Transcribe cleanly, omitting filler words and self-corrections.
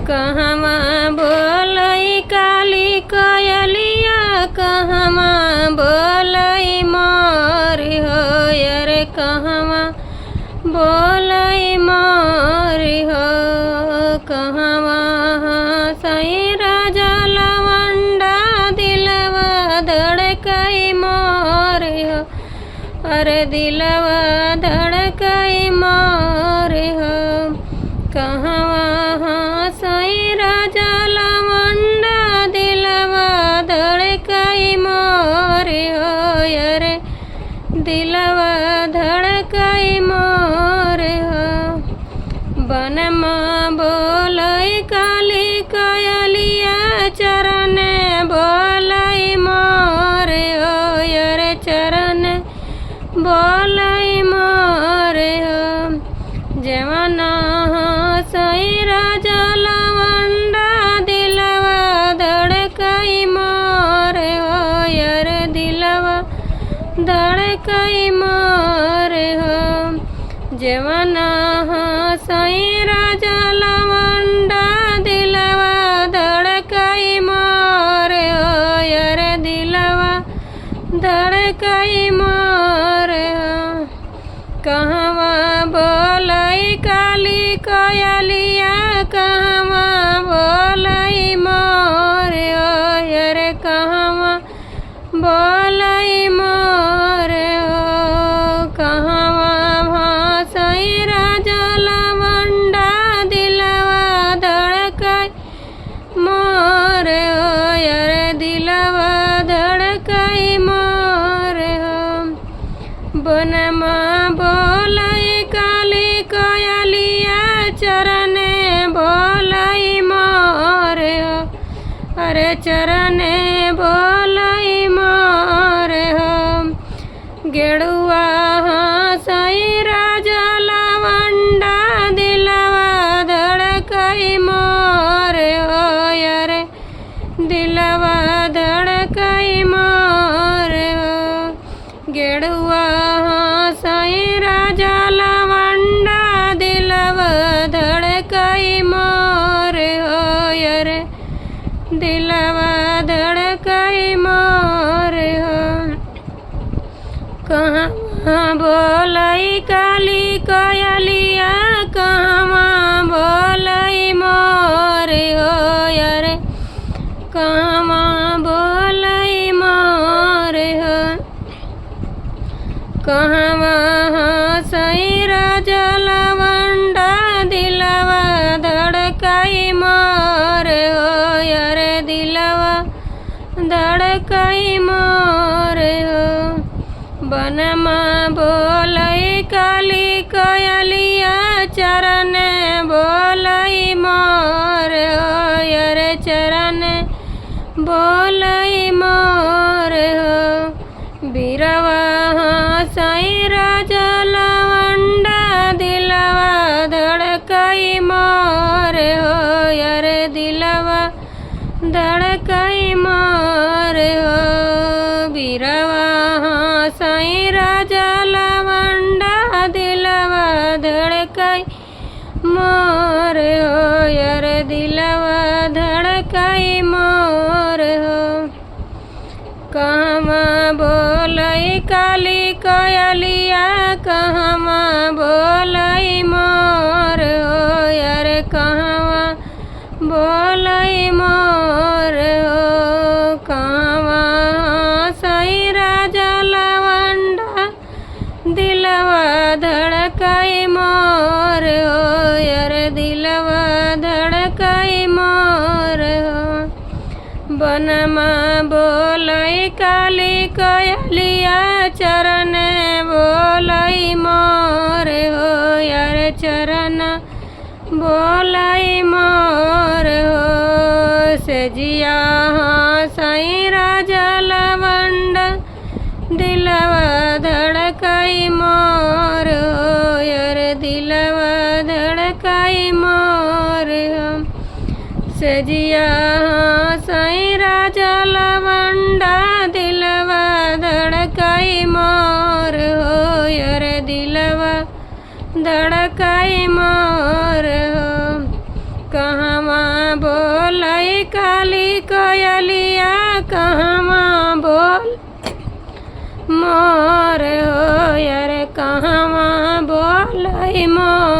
कहवा बोलई काली कोयलिया कहवा बोलई मोरी हो अरे कहवा बोलई मोरी हो कहवा हंसई राजा लवंडा दिलवा धड़कई मोरी हो अरे दिलवा धड़कई मोरी हो कहवा हंसई राजा लवंडा दिलवा धड़कई मोरी हो अरे दिलवा धड़कई मोरी हो बनमा बोलई काली कोयलिया चरण बोलई मोरे हो अरे चरण बोलई मोरे हो जवाना हंसई राजा लवंडा दिलवा धड़कई मोरे हो अरे दिलवा धड़कई मोरे हो जवाना हंसई राजा लवंडा दिलवा धड़कई मोरे हो अरे दिलवा धड़कई मोरे हो कहवा बोलई काली कोयलिया कहवा बोलई मोरे हो अरे कहवा बोलई मोरे हो कहवा हंसई राजा लवंडा दिलवा धड़कई मोरे हो अरे दिलवा धड़कई मोरे हो बनमा बोलई काली कोयलिया चरण बोलई मोरे हो अरे चरण बोलई मोरे हो गेड़ुआ हंसई राजा लवंडा दिलवा धड़कई मोरे हो अरे दिलवा धड़कई मोरे हो गेड़ुआ हंसई राजा लवंडा दिलवा धड़कई मोरे हो अरे दिलवा धड़कई मोरे हो कहवा बोलई काली कोयलिया कहवा बोलई मोरे हो अरे कहवा बोलई मोरे हो कहवा हंसई राजा लवंडा दिलवा धड़कई मोरे हो अरे दिलवा धड़कई मोरे हो बनमा बोलई काली कोयलिया चरण बोलई मोरे हो अरे चरण बोलई मोरे हो बीरवा हंसई राजा लवंडा दिलवा धड़कई मोरे हो अरे दिलवा धड़कई मोरे हो बीरवा हंसई राजा लवंडा दिलवा धड़कई मोरे हो अरे दिलवा धड़कई मोरे हो कहवा बोलई काली कोयलिया कहवा बोलई मोरे हो अरे कहवा बोलई मोरे हो कहवा हंसई राजा लवंडा दिलवा धड़कई मोरे हो अरे दिलवा धड़कई मोरे हो बनमा बोलई काली कोयलिया चरण बोलई मोरे हो अरे चरण बोलई मोरे हो सजिया हंसई राजा लवंडा दिलवा धड़कई मोरे हो अरे दिलवा धड़कई मोरे हो सजिया हंसई राजा लवंडा दिलवा धड़कई मोरे हो अरे दिलवा धड़कई मोरे हो कहवा काली कोयलिया कहवा बोल मोर हो यार कहवा बोल मोर।